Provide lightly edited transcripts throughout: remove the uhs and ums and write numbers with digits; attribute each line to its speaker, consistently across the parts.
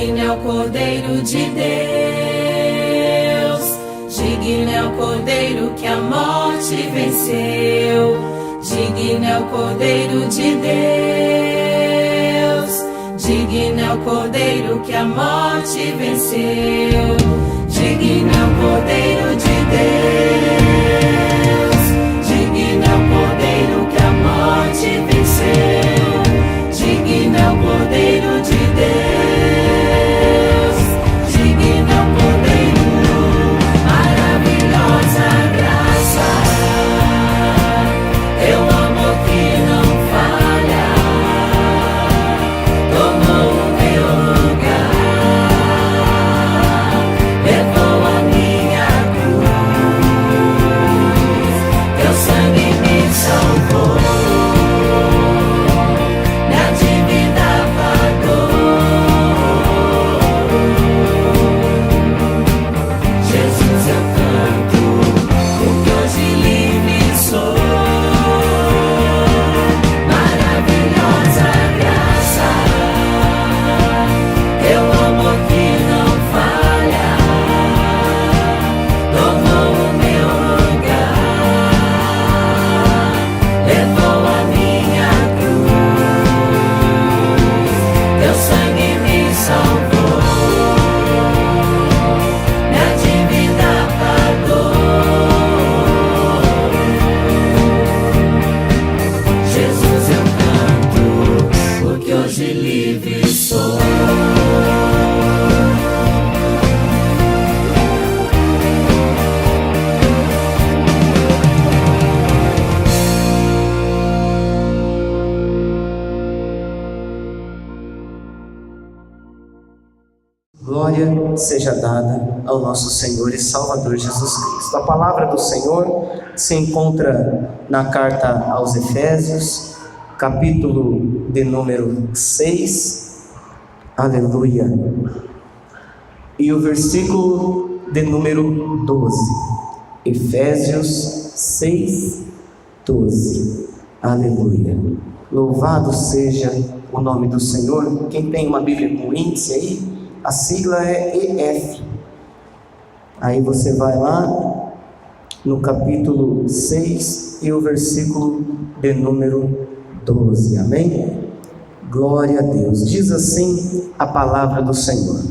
Speaker 1: Digno é o Cordeiro de Deus, digno é o Cordeiro que a morte venceu. Digno é o Cordeiro de Deus, digno é o Cordeiro que a morte venceu. Digno é o Cordeiro de Deus, digno é o Cordeiro que a morte venceu. Digno é o Cordeiro de Deus, digno é o Cordeiro, maravilhosa graça, teu amor que não falha, tomou o meu lugar, levou a minha cruz, teu sangue me salvou.
Speaker 2: Glória seja dada ao nosso Senhor e Salvador Jesus Cristo. A palavra do Senhor se encontra na carta aos Efésios, capítulo de número 6, aleluia, e o versículo de número 12, Efésios 6, 12, aleluia. Louvado seja o nome do Senhor. Quem tem uma Bíblia com índice aí, a sigla é EF. Aí você vai lá no capítulo 6 e o versículo de número 12, amém? Glória a Deus. Diz assim a palavra do Senhor: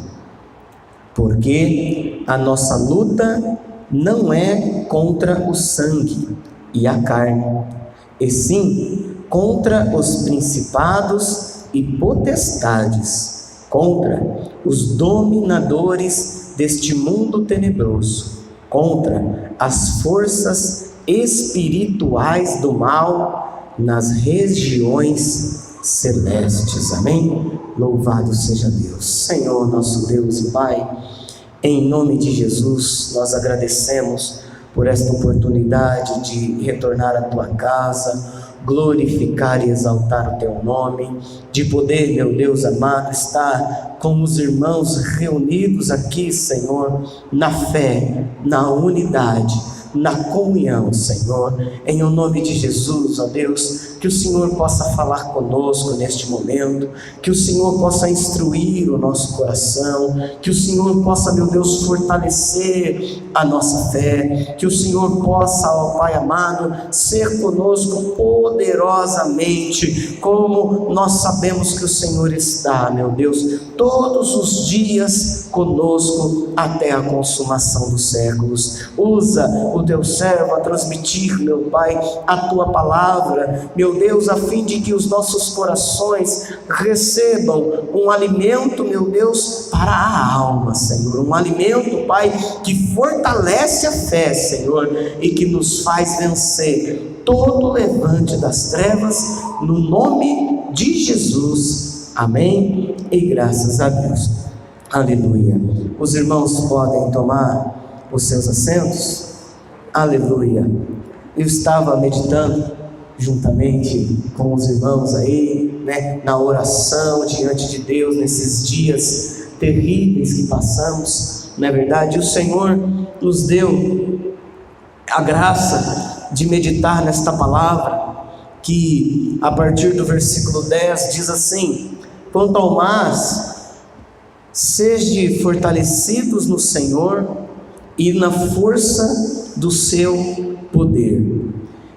Speaker 2: porque a nossa luta não é contra o sangue e a carne, e sim contra os principados e potestades, contra os dominadores deste mundo tenebroso, contra as forças espirituais do mal nas regiões celestes, amém? Louvado seja Deus. Senhor, nosso Deus e Pai, em nome de Jesus, nós agradecemos por esta oportunidade de retornar à Tua casa, glorificar e exaltar o Teu nome, de poder, meu Deus amado, estar com os irmãos reunidos aqui, Senhor, na fé, na unidade, na comunhão, Senhor, em o nome de Jesus, ó Deus, que o Senhor possa falar conosco neste momento, que o Senhor possa instruir o nosso coração, que o Senhor possa, meu Deus, fortalecer a nossa fé, que o Senhor possa, ó Pai amado, ser conosco poderosamente, como nós sabemos que o Senhor está, meu Deus, todos os dias conosco até a consumação dos séculos. Usa o Teu servo a transmitir, meu Pai, a Tua palavra, meu Deus, a fim de que os nossos corações recebam um alimento, meu Deus, para a alma, Senhor, um alimento, Pai, que fortalece a fé, Senhor, e que nos faz vencer todo levante das trevas, no nome de Jesus, amém, e graças a Deus, aleluia. Os irmãos podem tomar os seus assentos, aleluia. Eu estava meditando juntamente com os irmãos aí, na oração diante de Deus, nesses dias terríveis que passamos, não é verdade? O Senhor nos deu a graça de meditar nesta palavra, que a partir do versículo 10 diz assim: quanto ao mais, Sede fortalecidos no Senhor e na força do seu poder.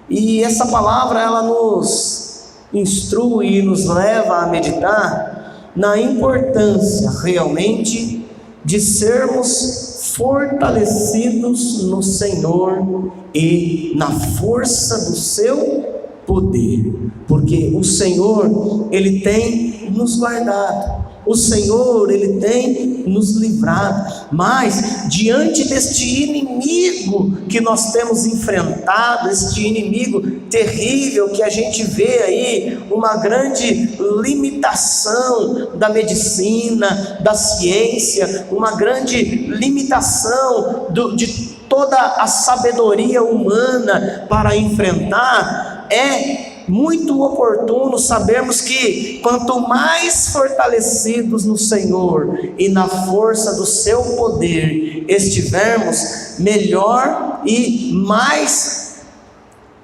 Speaker 2: E essa palavra, ela nos instrui e nos leva a meditar na importância realmente de sermos fortalecidos no Senhor e na força do seu poder, porque o Senhor, Ele tem nos guardado, o Senhor, Ele tem nos livrado. Mas diante deste inimigo que nós temos enfrentado, este inimigo terrível que a gente vê aí, uma grande limitação da medicina, da ciência, uma grande limitação de toda a sabedoria humana para enfrentar, é muito oportuno sabermos que quanto mais fortalecidos no Senhor e na força do seu poder estivermos, melhor e mais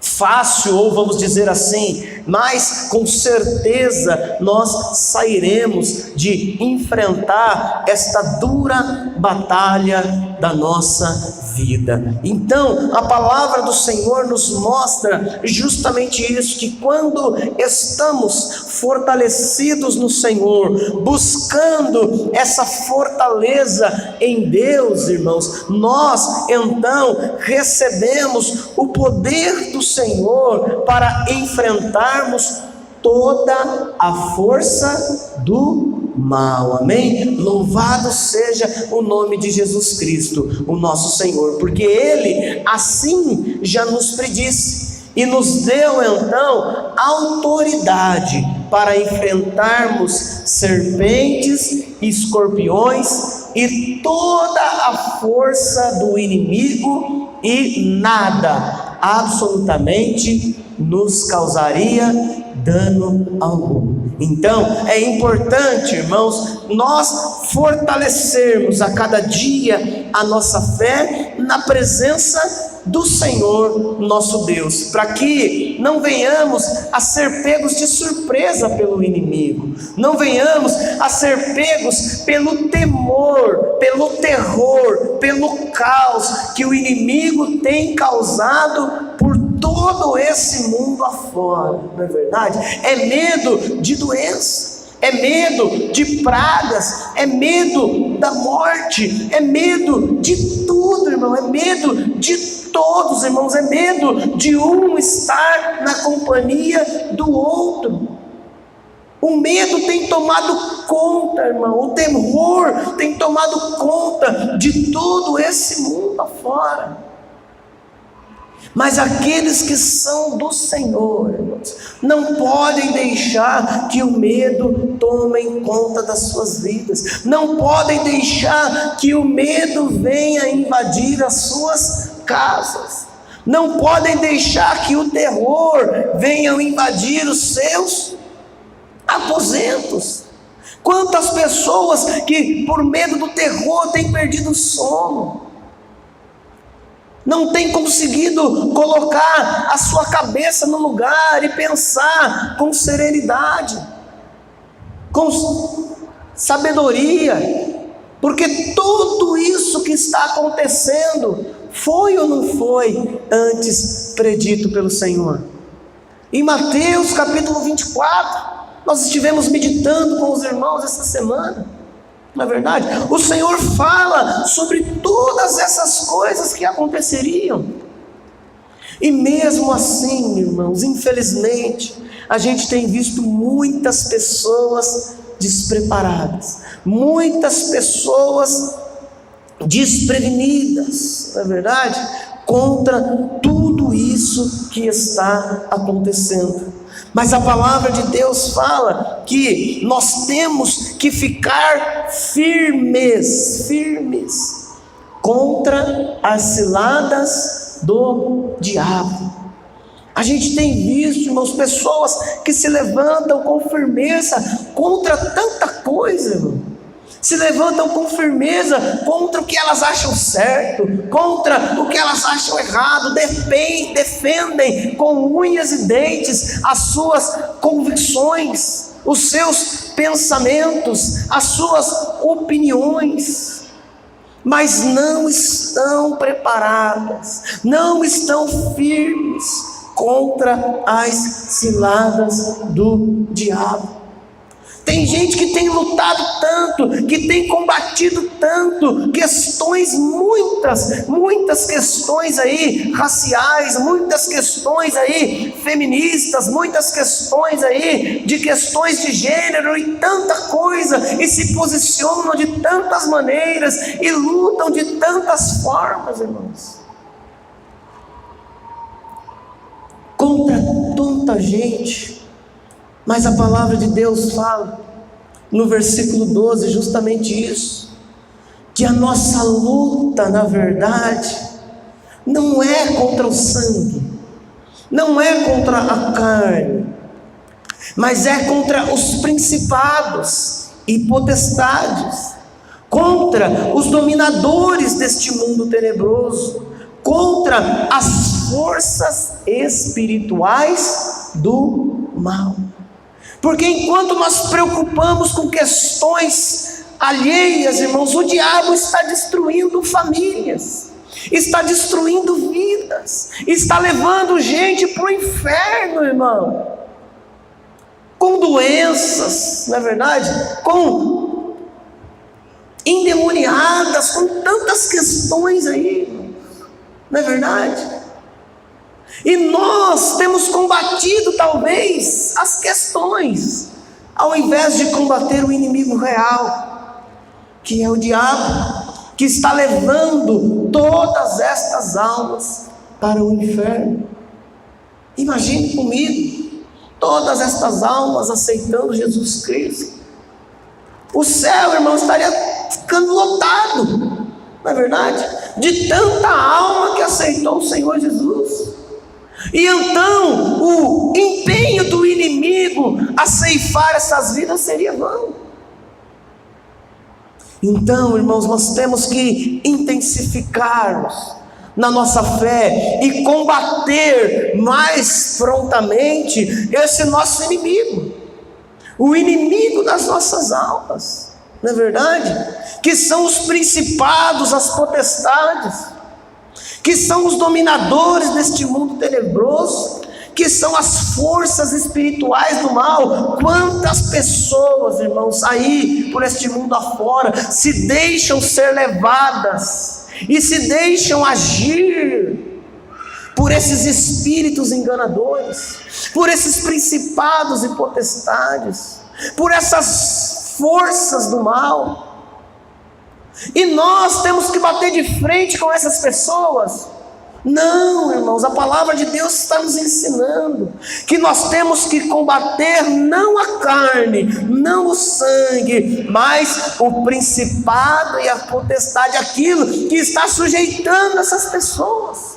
Speaker 2: fácil, ou vamos dizer assim, mas com certeza nós sairemos de enfrentar esta dura batalha da nossa vida. Então, a palavra do Senhor nos mostra justamente isso, que quando estamos fortalecidos no Senhor, buscando essa fortaleza em Deus, irmãos, nós então recebemos o poder do Senhor para enfrentarmos toda a força do mal, amém? Louvado seja o nome de Jesus Cristo, o nosso Senhor, porque Ele assim já nos predisse e nos deu então autoridade para enfrentarmos serpentes, escorpiões e toda a força do inimigo, e nada absolutamente nos causaria dano algum. Então é importante, irmãos, nós fortalecermos a cada dia a nossa fé na presença do Senhor nosso Deus, para que não venhamos a ser pegos de surpresa pelo inimigo, não venhamos a ser pegos pelo temor, pelo terror, pelo caos que o inimigo tem causado por todo esse mundo afora, não é verdade? É medo de doença, é medo de pragas, é medo da morte, é medo de tudo, irmão, é medo de todos, irmãos, é medo de um estar na companhia do outro. O medo tem tomado conta, irmão, o temor tem tomado conta de todo esse mundo afora. Mas aqueles que são do Senhor, irmãos, não podem deixar que o medo tome conta das suas vidas, não podem deixar que o medo venha invadir as suas casas, não podem deixar que o terror venha invadir os seus aposentos. Quantas pessoas que por medo do terror têm perdido o sono, não tem conseguido colocar a sua cabeça no lugar e pensar com serenidade, com sabedoria, porque tudo isso que está acontecendo foi ou não foi antes predito pelo Senhor? Em Mateus capítulo 24, nós estivemos meditando com os irmãos essa semana, não é verdade? O Senhor fala sobre todas essas coisas que aconteceriam. E mesmo assim, irmãos, infelizmente, a gente tem visto muitas pessoas despreparadas, muitas pessoas desprevenidas, não é verdade? Contra tudo isso que está acontecendo. Mas a palavra de Deus fala que nós temos que ficar firmes contra as ciladas do diabo. A gente tem visto, irmãos, pessoas que se levantam com firmeza contra tanta coisa, irmão. Se levantam com firmeza contra o que elas acham certo, contra o que elas acham errado, defendem com unhas e dentes as suas convicções, os seus pensamentos, as suas opiniões, mas não estão preparadas, não estão firmes contra as ciladas do diabo. Tem gente que tem lutado tanto, que tem combatido tanto, questões, muitas questões aí raciais, muitas questões aí feministas, muitas questões aí de questões de gênero e tanta coisa, e se posicionam de tantas maneiras e lutam de tantas formas, irmãos, contra tanta gente. Mas a palavra de Deus fala no versículo 12 justamente isso, que a nossa luta, na verdade, não é contra o sangue, não é contra a carne, mas é contra os principados e potestades, contra os dominadores deste mundo tenebroso, contra as forças espirituais do mal. Porque enquanto nós preocupamos com questões alheias, irmãos, o diabo está destruindo famílias, está destruindo vidas, está levando gente para o inferno, irmão, com doenças, não é verdade? Com endemoniadas, com tantas questões aí, irmão, não é verdade? E nós temos combatido talvez as questões, ao invés de combater o inimigo real, que é o diabo, que está levando todas estas almas para o inferno. Imagine comigo, todas estas almas aceitando Jesus Cristo. O céu, irmão, estaria ficando lotado, não é verdade? De tanta alma que aceitou o Senhor Jesus. E então o empenho do inimigo a ceifar essas vidas seria vão. Então, irmãos, nós temos que intensificar-nos na nossa fé e combater mais prontamente esse nosso inimigo, o inimigo das nossas almas, não é verdade? Que são os principados, as potestades, que são os dominadores deste mundo tenebroso, que são as forças espirituais do mal. Quantas pessoas, irmãos, aí por este mundo afora, se deixam ser levadas e se deixam agir por esses espíritos enganadores, por esses principados e potestades, por essas forças do mal. E nós temos que bater de frente com essas pessoas? Não, irmãos, a palavra de Deus está nos ensinando que nós temos que combater não a carne, não o sangue, mas o principado e a potestade, aquilo que está sujeitando essas pessoas,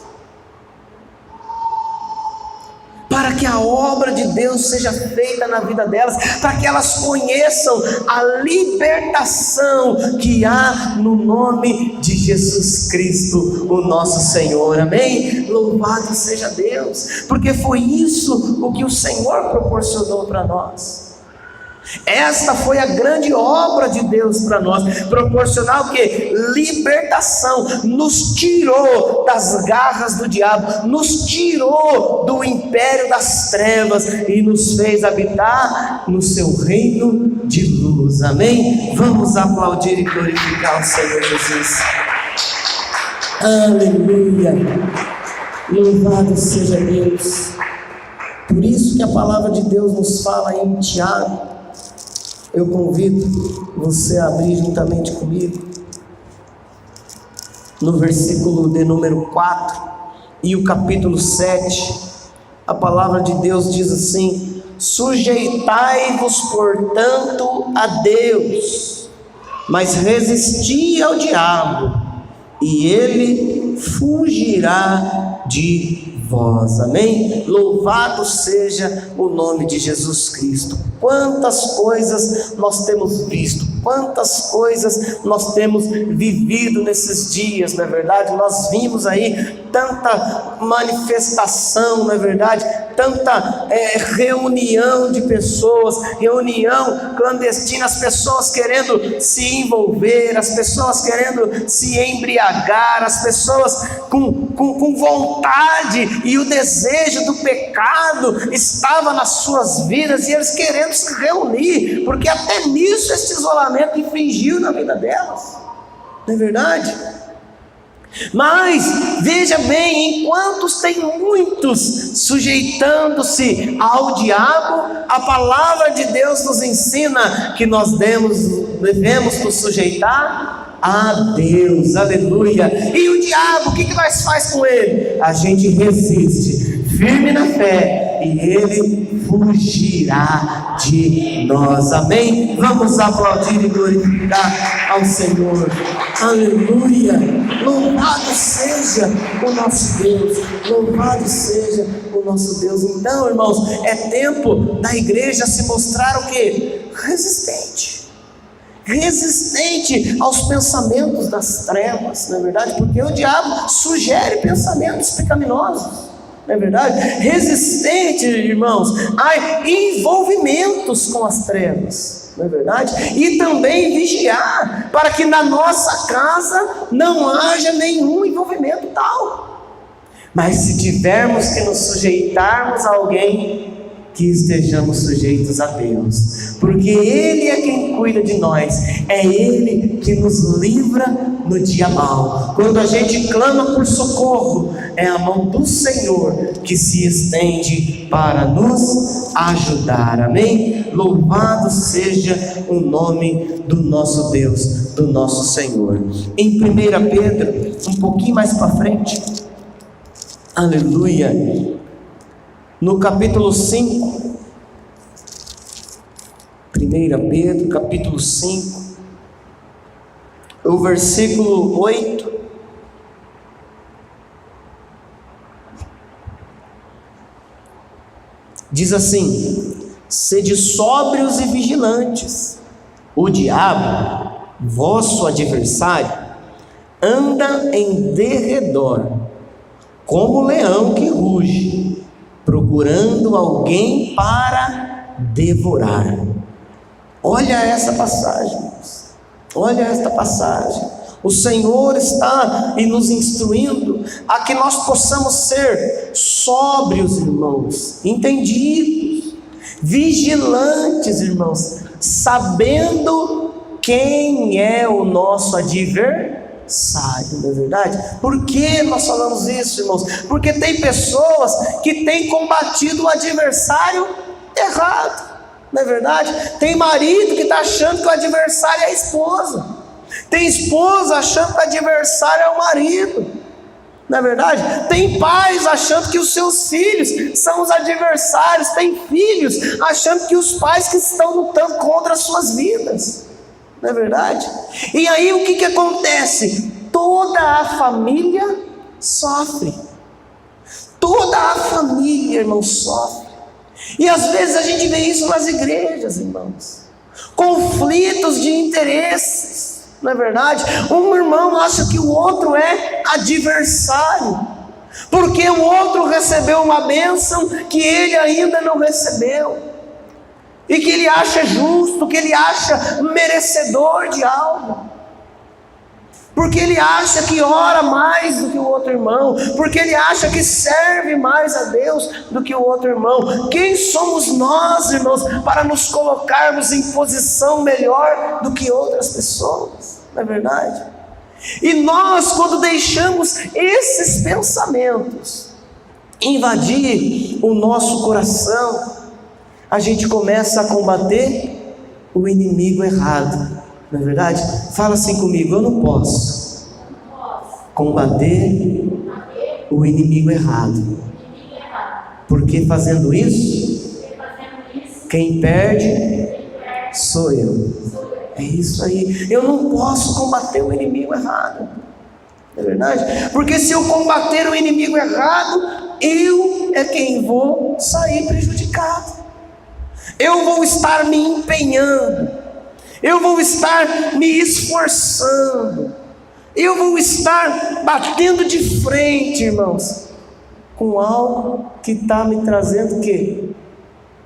Speaker 2: para que a obra de Deus seja feita na vida delas, para que elas conheçam a libertação que há no nome de Jesus Cristo, o nosso Senhor, amém? Louvado seja Deus, porque foi isso o que o Senhor proporcionou para nós. Esta foi a grande obra de Deus para nós, proporcionar o que? Libertação, nos tirou das garras do diabo, nos tirou do império das trevas e nos fez habitar no seu reino de luz, amém? Vamos aplaudir e glorificar o Senhor Jesus. Aleluia, louvado seja Deus. Por isso que a palavra de Deus nos fala em Tiago. Eu convido você a abrir juntamente comigo no versículo de número 4 e o capítulo 7. A palavra de Deus diz assim: sujeitai-vos, portanto, a Deus, mas resisti ao diabo, e ele fugirá de vós, amém? Louvado seja o nome de Jesus Cristo. Quantas coisas nós temos visto, Quantas coisas nós temos vivido nesses dias, não é verdade? Nós vimos aí tanta manifestação, não é verdade? Tanta reunião de pessoas, reunião clandestina, as pessoas querendo se envolver, as pessoas querendo se embriagar, as pessoas com vontade, e o desejo do pecado estava nas suas vidas, e eles querendo se reunir, porque até nisso este isolamento infringiu na vida delas, não é verdade? Mas veja bem, enquanto tem muitos sujeitando-se ao diabo, a palavra de Deus nos ensina que nós devemos nos sujeitar a Deus, aleluia. E o diabo, o que nós faz com ele? A gente resiste, firme na fé, e ele fugirá de nós, amém? Vamos aplaudir e glorificar ao Senhor, aleluia. Louvado seja o nosso Deus, louvado seja o nosso Deus. Então, irmãos, é tempo da igreja se mostrar o quê? Resistente aos pensamentos das trevas, não é verdade? Porque o diabo sugere pensamentos pecaminosos, não é verdade? Resistente, irmãos, a envolvimentos com as trevas, não é verdade? E também vigiar para que na nossa casa não haja nenhum envolvimento tal. Mas se tivermos que nos sujeitarmos a alguém, que estejamos sujeitos a Deus, porque Ele é quem cuida de nós, é Ele que nos livra no dia mau. Quando a gente clama por socorro, é a mão do Senhor que se estende para nos ajudar, amém? Louvado seja o nome do nosso Deus, do nosso Senhor. Em 1 Pedro, um pouquinho mais para frente, aleluia, no capítulo 5, 1 Pedro, capítulo 5, o versículo 8, diz assim: sede sóbrios e vigilantes, o diabo, vosso adversário, anda em derredor, como leão que ruge, procurando alguém para devorar. Olha essa passagem, olha esta passagem. O Senhor está nos instruindo a que nós possamos ser sóbrios, irmãos, entendidos, vigilantes, irmãos, sabendo quem é o nosso adversário, não é verdade? Por que nós falamos isso, irmãos? Porque tem pessoas que têm combatido o adversário errado, não é verdade? Tem marido que está achando que o adversário é a esposa, tem esposa achando que o adversário é o marido, não é verdade? Tem pais achando que os seus filhos são os adversários, tem filhos achando que os pais que estão lutando contra as suas vidas, não é verdade? E aí o que acontece? Toda a família sofre. Toda a família, irmão, sofre. E às vezes a gente vê isso nas igrejas, irmãos. Conflitos de interesses, não é verdade? Um irmão acha que o outro é adversário, porque o outro recebeu uma bênção que ele ainda não recebeu, e que ele acha justo, que ele acha merecedor de algo, porque ele acha que ora mais do que o outro irmão, porque ele acha que serve mais a Deus do que o outro irmão. Quem somos nós, irmãos, para nos colocarmos em posição melhor do que outras pessoas, não é verdade? E nós, quando deixamos esses pensamentos invadir o nosso coração, a gente começa a combater o inimigo errado, não é verdade? Fala assim comigo: eu não posso combater o inimigo errado, porque fazendo isso, quem perde sou eu. É isso aí. Eu não posso combater o inimigo errado, não é verdade? Porque se eu combater o inimigo errado, eu é quem vou sair prejudicado. Eu vou estar me empenhando, eu vou estar me esforçando, eu vou estar batendo de frente, irmãos, com algo que está me trazendo o quê?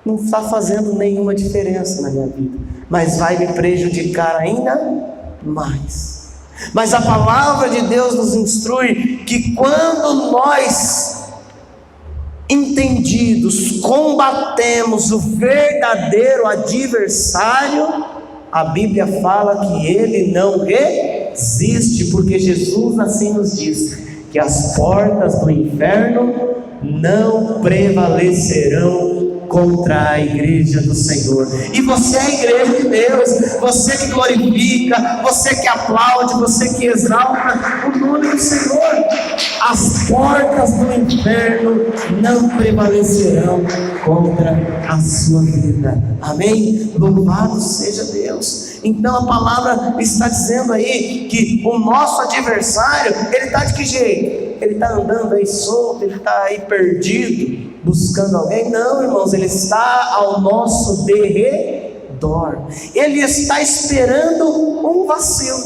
Speaker 2: Não está fazendo nenhuma diferença na minha vida, mas vai me prejudicar ainda mais. Mas a palavra de Deus nos instrui que quando nós, entendidos, combatemos o verdadeiro adversário, a Bíblia fala que ele não resiste, porque Jesus assim nos diz, que as portas do inferno não prevalecerão contra a igreja do Senhor. E você é a igreja de Deus, você que glorifica, você que aplaude, você que exalta o nome do Senhor. As portas do inferno não prevalecerão contra a sua vida. Amém? Louvado seja Deus. Então a palavra está dizendo aí que o nosso adversário, ele está de que jeito? Ele está andando aí solto, ele está aí perdido, buscando alguém? Não, irmãos, ele está ao nosso derredor. Ele está esperando um vacilo,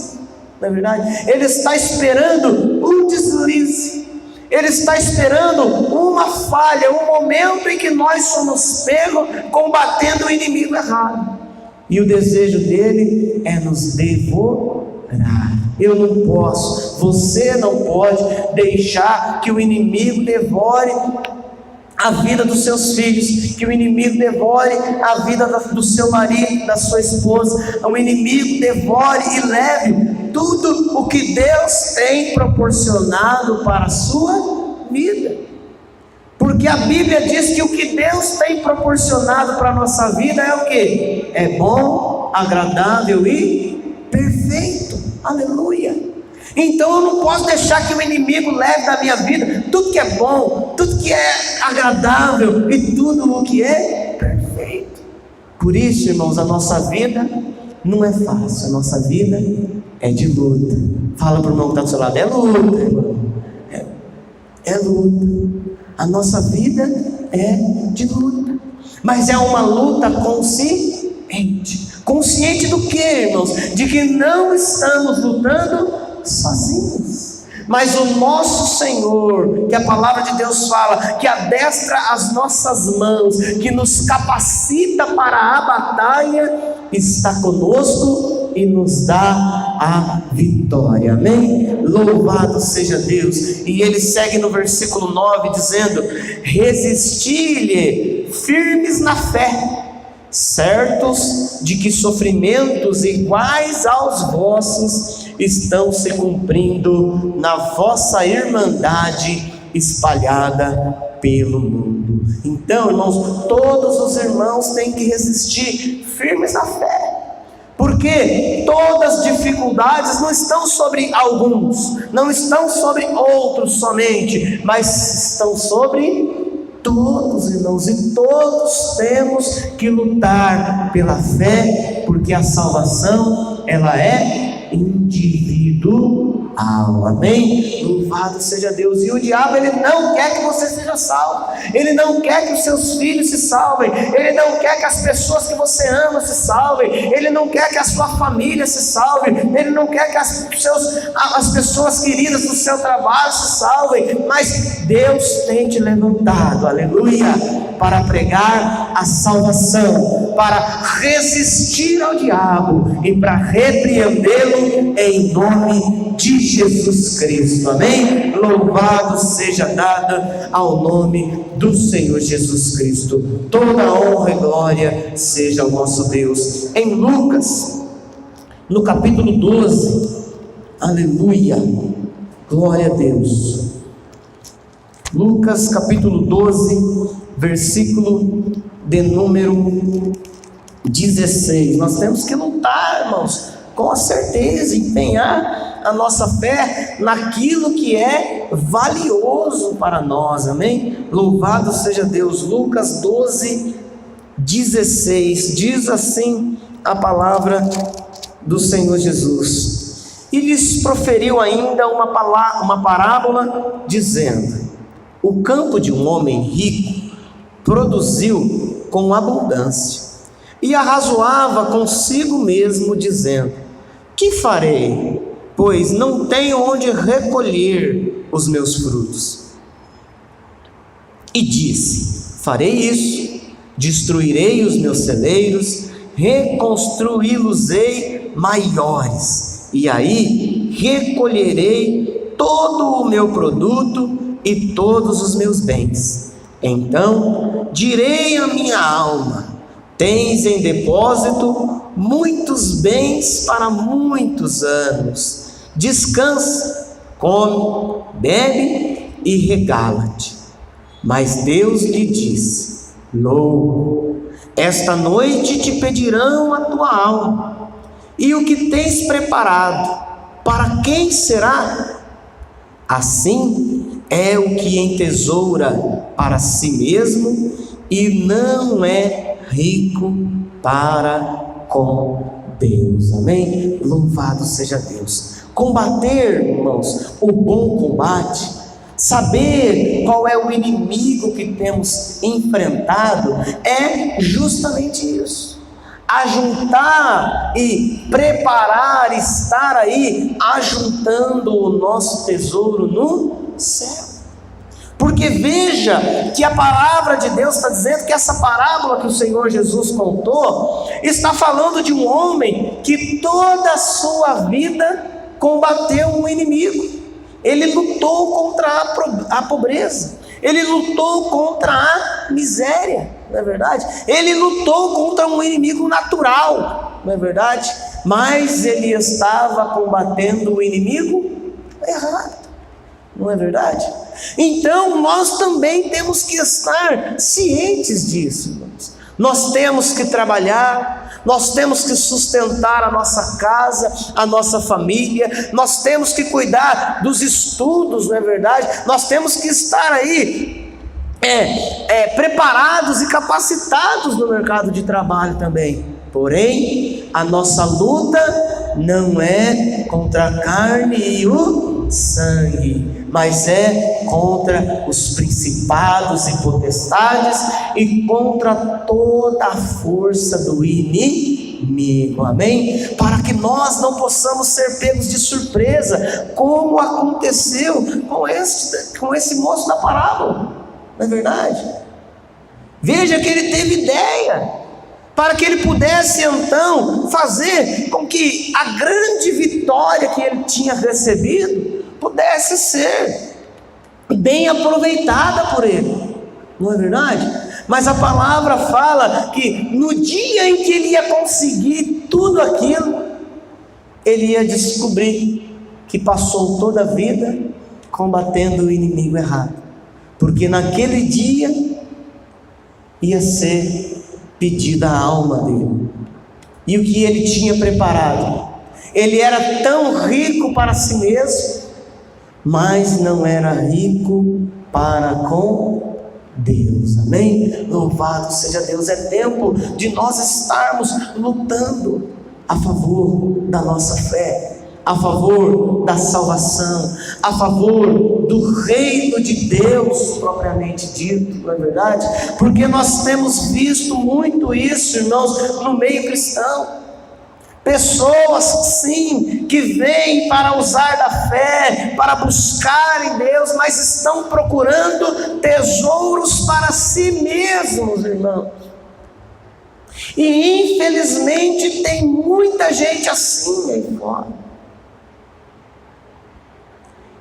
Speaker 2: não é verdade? Ele está esperando um deslize, ele está esperando uma falha, um momento em que nós somos pegos combatendo o inimigo errado, e o desejo dele é nos devorar. Eu não posso, você não pode deixar que o inimigo devore a vida dos seus filhos, que o inimigo devore a vida do seu marido, da sua esposa, o inimigo devore e leve tudo o que Deus tem proporcionado para a sua vida, porque a Bíblia diz que o que Deus tem proporcionado para a nossa vida é o que? É bom, agradável e perfeito. Aleluia. Então eu não posso deixar que o inimigo leve da minha vida tudo que é bom, tudo que é agradável e tudo o que é perfeito. Por isso, irmãos, a nossa vida não é fácil, a nossa vida é de luta. Fala para o irmão que está do seu lado, é luta, irmão. É luta. A nossa vida é de luta, mas é uma luta consciente. Consciente do que, irmãos? De que não estamos lutando sozinhos, mas o nosso Senhor, que a palavra de Deus fala, que adestra as nossas mãos, que nos capacita para a batalha, está conosco e nos dá a vitória. Amém? Louvado seja Deus. E ele segue no versículo 9 dizendo: resisti-lhe firmes na fé, certos de que sofrimentos iguais aos vossos estão se cumprindo na vossa irmandade espalhada pelo mundo. Então, irmãos, todos os irmãos têm que resistir firmes na fé, porque todas as dificuldades não estão sobre alguns, não estão sobre outros somente, mas estão sobre todos, irmãos, e todos temos que lutar pela fé, porque a salvação, ela é individual. Amém? Louvado seja Deus. E o diabo, ele não quer que você seja salvo, ele não quer que os seus filhos se salvem, ele não quer que as pessoas que você ama se salvem, ele não quer que a sua família se salve, ele não quer que as pessoas queridas do seu trabalho se salvem, mas Deus tem te levantado, aleluia, para pregar a salvação, para resistir ao diabo e para repreendê-lo em nome de Jesus Cristo. Amém? Louvado seja dada ao nome do Senhor Jesus Cristo. Toda honra e glória seja ao nosso Deus. Em Lucas, no capítulo 12, aleluia, glória a Deus. Lucas capítulo 12, versículo de número 16. Nós temos que lutar, irmãos, com a certeza, empenhar a nossa fé naquilo que é valioso para nós. Amém? Louvado seja Deus. Lucas 12, 16, diz assim a palavra do Senhor Jesus: e lhes proferiu ainda uma parábola, dizendo: o campo de um homem rico produziu com abundância. e arrazoava consigo mesmo, dizendo: que farei? Pois não tenho onde recolher os meus frutos. E disse: farei isso, destruirei os meus celeiros, reconstruí-los-ei maiores, e aí recolherei todo o meu produto e todos os meus bens. Então direi à minha alma: tens em depósito muitos bens para muitos anos. Descansa, come, bebe e regala-te. Mas Deus lhe disse: louco, esta noite te pedirão a tua alma, e o que tens preparado, para quem será? Assim é o que entesoura para si mesmo, e não é rico para com Deus. Amém? Louvado seja Deus. Combater, irmãos, o bom combate, saber qual é o inimigo que temos enfrentado, é justamente isso: ajuntar e preparar, estar aí ajuntando o nosso tesouro no céu. Porque veja que a palavra de Deus está dizendo que essa parábola que o Senhor Jesus contou está falando de um homem que toda a sua vida combateu um inimigo. Ele lutou contra a pobreza, ele lutou contra a miséria, não é verdade? Ele lutou contra um inimigo natural, não é verdade? Mas ele estava combatendo o inimigo errado, não é verdade? Então nós também temos que estar cientes disso, irmãos. Nós temos que trabalhar, nós temos que sustentar a nossa casa, a nossa família, nós temos que cuidar dos estudos, não é verdade? Nós temos que estar aí preparados e capacitados no mercado de trabalho também. Porém, a nossa luta não é contra a carne e o sangue, mas é contra os principados e potestades e contra toda a força do inimigo, amém? Para que nós não possamos ser pegos de surpresa, como aconteceu com esse moço da parábola, não é verdade? Veja que ele teve ideia, para que ele pudesse então fazer com que a grande vitória que ele tinha recebido pudesse ser bem aproveitada por ele, não é verdade? Mas a palavra fala que no dia em que ele ia conseguir tudo aquilo, ele ia descobrir que passou toda a vida combatendo o inimigo errado, porque naquele dia ia ser pedida a alma dele, e o que ele tinha preparado, ele era tão rico para si mesmo, mas não era rico para com Deus, amém? Louvado seja Deus. É tempo de nós estarmos lutando a favor da nossa fé, a favor da salvação, a favor do reino de Deus propriamente dito, não é verdade? Porque nós temos visto muito isso, irmãos, no meio cristão. Pessoas, sim, que vêm para usar da fé, para buscar em Deus, mas estão procurando tesouros para si mesmos, irmãos. E infelizmente tem muita gente assim aí fora.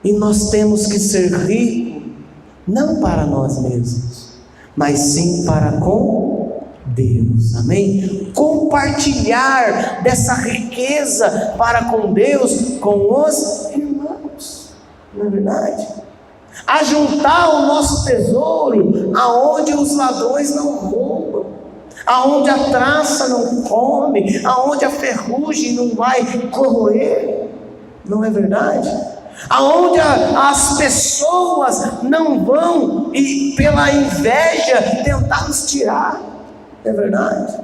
Speaker 2: E nós temos que ser ricos, não para nós mesmos, mas sim para com Deus, amém? Compartilhar dessa riqueza para com Deus, com os irmãos, não é verdade? Ajuntar o nosso tesouro aonde os ladrões não roubam, aonde a traça não come, aonde a ferrugem não vai corroer, não é verdade? Aonde as pessoas não vão e pela inveja tentar nos tirar, é verdade?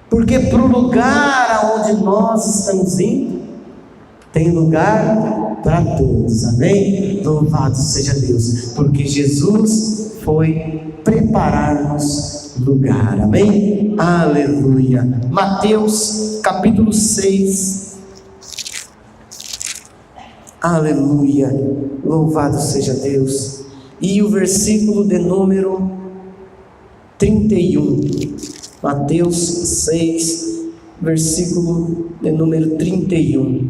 Speaker 2: Porque para o lugar aonde nós estamos indo, tem lugar para todos, amém? Louvado seja Deus, porque Jesus foi preparar-nos lugar. Amém? Aleluia. Mateus capítulo 6. Aleluia. Louvado seja Deus. E o versículo de número 31. Mateus 6, versículo de número 31.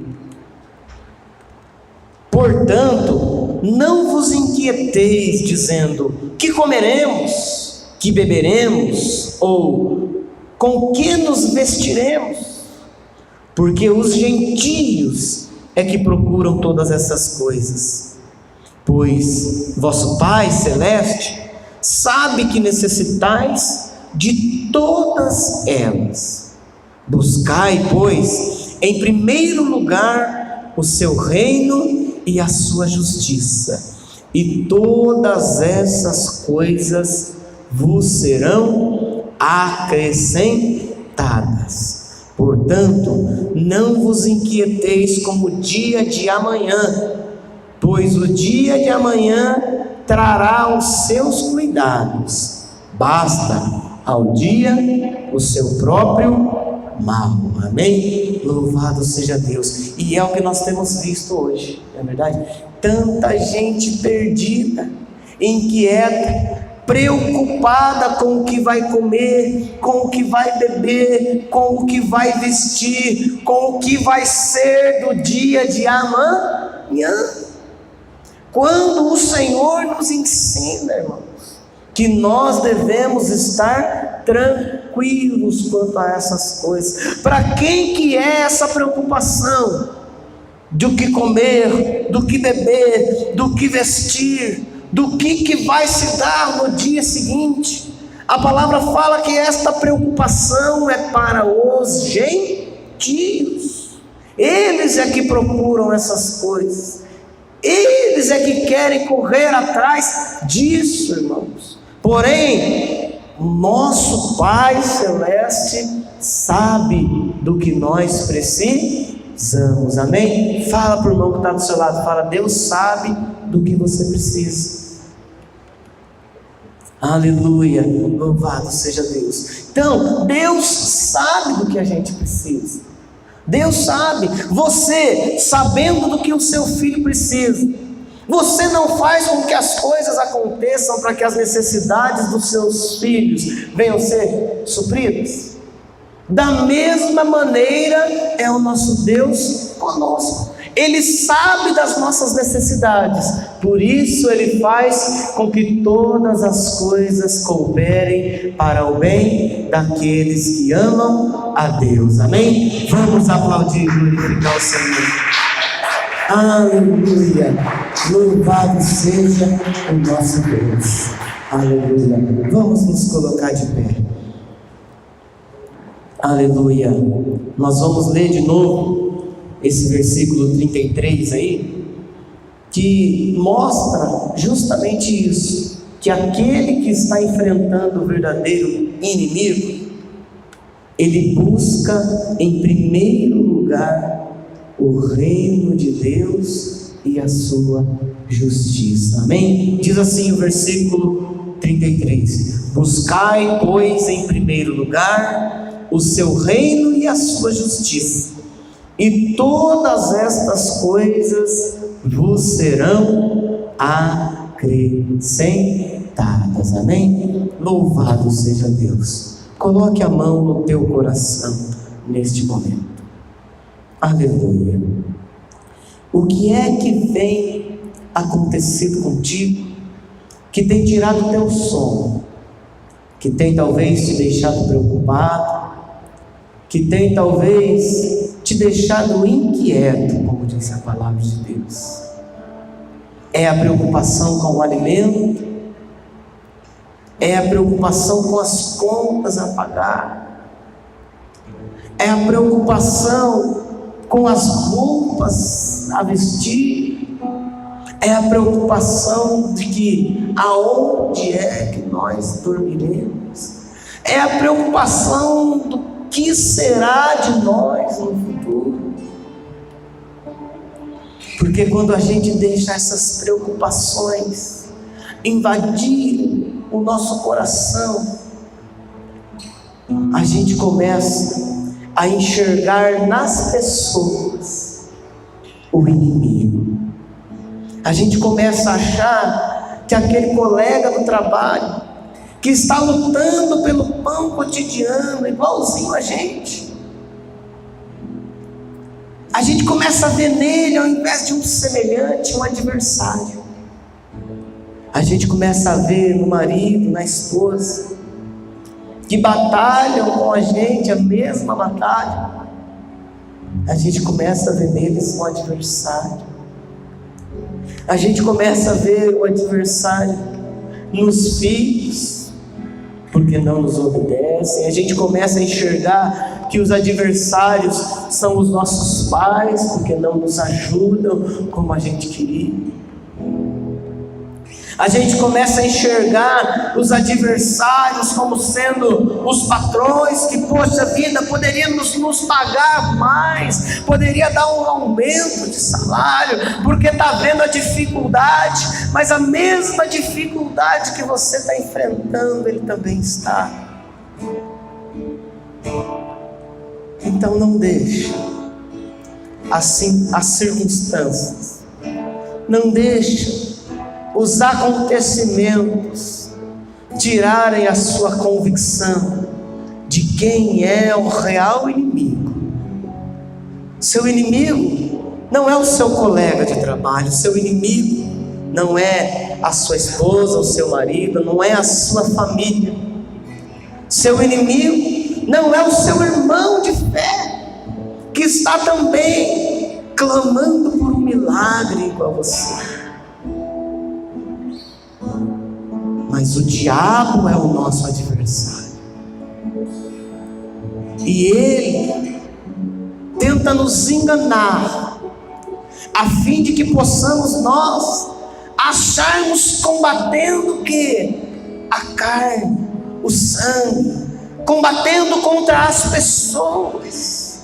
Speaker 2: Portanto, não vos inquieteis, dizendo: que comeremos, que beberemos, ou com que nos vestiremos? Porque os gentios é que procuram todas essas coisas. Pois vosso Pai Celeste sabe que necessitais de todas elas. Buscai, pois, em primeiro lugar o seu reino e a sua justiça, e todas essas coisas vos serão acrescentadas. Portanto, não vos inquieteis como o dia de amanhã, pois o dia de amanhã trará os seus cuidados. Basta ao dia o seu próprio mal. Amém? Louvado seja Deus. E é o que nós temos visto hoje, não é verdade? Tanta gente perdida, inquieta, preocupada com o que vai comer, com o que vai beber, com o que vai vestir, com o que vai ser do dia de amanhã. Quando o Senhor nos ensina, irmãos, que nós devemos estar tranquilos quanto a essas coisas. Para quem que é essa preocupação do que comer, do que beber, do que vestir, do que vai se dar no dia seguinte? A palavra fala que esta preocupação é para os gentios. Eles é que procuram essas coisas. Eles é que querem correr atrás disso, irmãos. Porém, o nosso Pai Celeste sabe do que nós precisamos. Amém? Fala para o irmão que está do seu lado. Fala: Deus sabe do que você precisa. Aleluia. Louvado seja Deus. Então, Deus sabe do que a gente precisa. Deus sabe. Você, sabendo do que o seu filho precisa, você não faz com que as coisas aconteçam para que as necessidades dos seus filhos venham ser supridas? Da mesma maneira é o nosso Deus conosco. Ele sabe das nossas necessidades, por isso Ele faz com que todas as coisas cooperem para o bem daqueles que amam a Deus. Amém? Vamos aplaudir e glorificar o Senhor. Aleluia, louvado seja o nosso Deus. Aleluia. Vamos nos colocar de pé. Aleluia. Nós vamos ler de novo esse versículo 33 aí, que mostra justamente isso, que aquele que está enfrentando o verdadeiro inimigo, ele busca em primeiro lugar o reino de Deus e a sua justiça. Amém? Diz assim o versículo 33: buscai, pois, em primeiro lugar o seu reino e a sua justiça, e todas estas coisas vos serão acrescentadas. Amém? Louvado seja Deus. Coloque a mão no teu coração neste momento. Aleluia. O que é que tem acontecido contigo, que tem tirado o teu sono, que tem talvez te deixado preocupado, que tem talvez te deixado inquieto, como diz a palavra de Deus? É a preocupação com o alimento? É a preocupação com as contas a pagar? É a preocupação com as roupas a vestir? É a preocupação de que aonde é que nós dormiremos? É a preocupação do que será de nós no futuro? Porque quando a gente deixa essas preocupações invadirem o nosso coração, a gente começa a enxergar nas pessoas o inimigo. A gente começa a achar que aquele colega do trabalho, que está lutando pelo pão cotidiano, igualzinho a gente começa a ver nele, ao invés de um semelhante, um adversário. A gente começa a ver no marido, na esposa, que batalham com a gente a mesma batalha. A gente começa a ver neles um adversário. A gente começa a ver o adversário nos filhos, porque não nos obedecem. A gente começa a enxergar que os adversários são os nossos pais, porque não nos ajudam como a gente queria. A gente começa a enxergar os adversários como sendo os patrões que, poxa vida, poderiam nos pagar mais, poderia dar um aumento de salário, porque está vendo a dificuldade, mas a mesma dificuldade que você está enfrentando, ele também está. Então não deixe assim as circunstâncias, não deixe os acontecimentos tirarem a sua convicção de quem é o real inimigo. Seu inimigo não é o seu colega de trabalho, seu inimigo não é a sua esposa, o seu marido, não é a sua família. Seu inimigo não é o seu irmão de fé, que está também clamando por um milagre igual a você. Mas o diabo é o nosso adversário, e ele tenta nos enganar, a fim de que possamos nós acharmos combatendo o que? A carne, o sangue, combatendo contra as pessoas.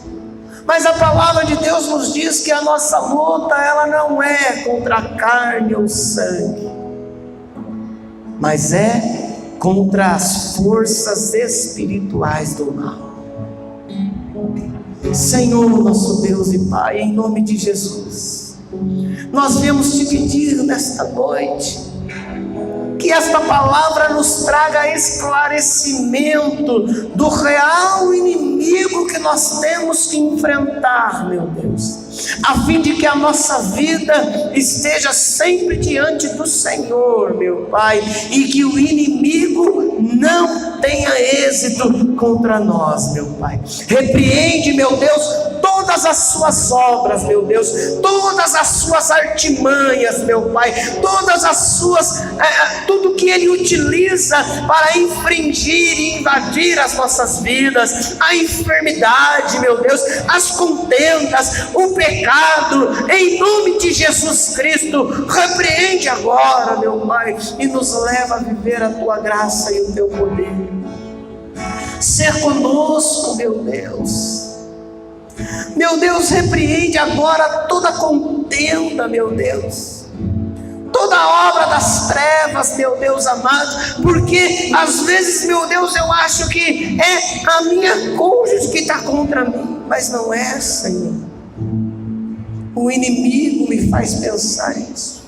Speaker 2: Mas a palavra de Deus nos diz que a nossa luta, ela não é contra a carne ou sangue, mas é contra as forças espirituais do mal. Senhor, nosso Deus e Pai, em nome de Jesus, nós viemos te pedir nesta noite, que esta palavra nos traga esclarecimento do real inimigo que nós temos que enfrentar, meu Deus, a fim de que a nossa vida esteja sempre diante do Senhor, meu Pai, e que o inimigo não tenha êxito contra nós, meu Pai. Repreende, meu Deus, todas as suas obras, meu Deus, todas as suas artimanhas, meu Pai, todas as suas, tudo que ele utiliza para infringir e invadir as nossas vidas, a enfermidade, meu Deus, as contendas, o pecado, em nome de Jesus Cristo, repreende agora, meu Pai, e nos leva a viver a tua graça e o teu poder. Ser conosco, meu Deus. Meu Deus, repreende agora toda contenda, meu Deus, toda obra das trevas, meu Deus amado, porque às vezes, meu Deus, eu acho que é a minha cônjuge que está contra mim, mas não é, Senhor. O inimigo me faz pensar isso,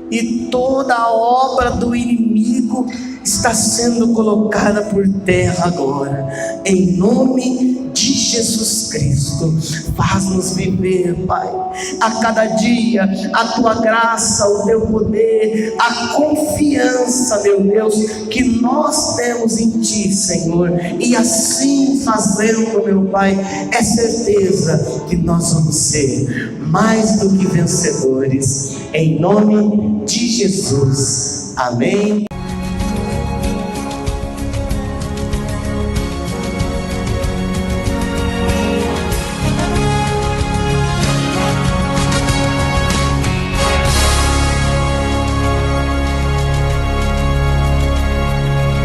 Speaker 2: e toda a obra do inimigo está sendo colocada por terra agora, em nome de Jesus Cristo. Faz-nos viver, Pai, a cada dia a tua graça, o teu poder, a confiança, meu Deus, que nós temos em ti, Senhor, e assim fazendo, meu Pai, é certeza que nós vamos ser mais do que vencedores, em nome de Jesus. Amém.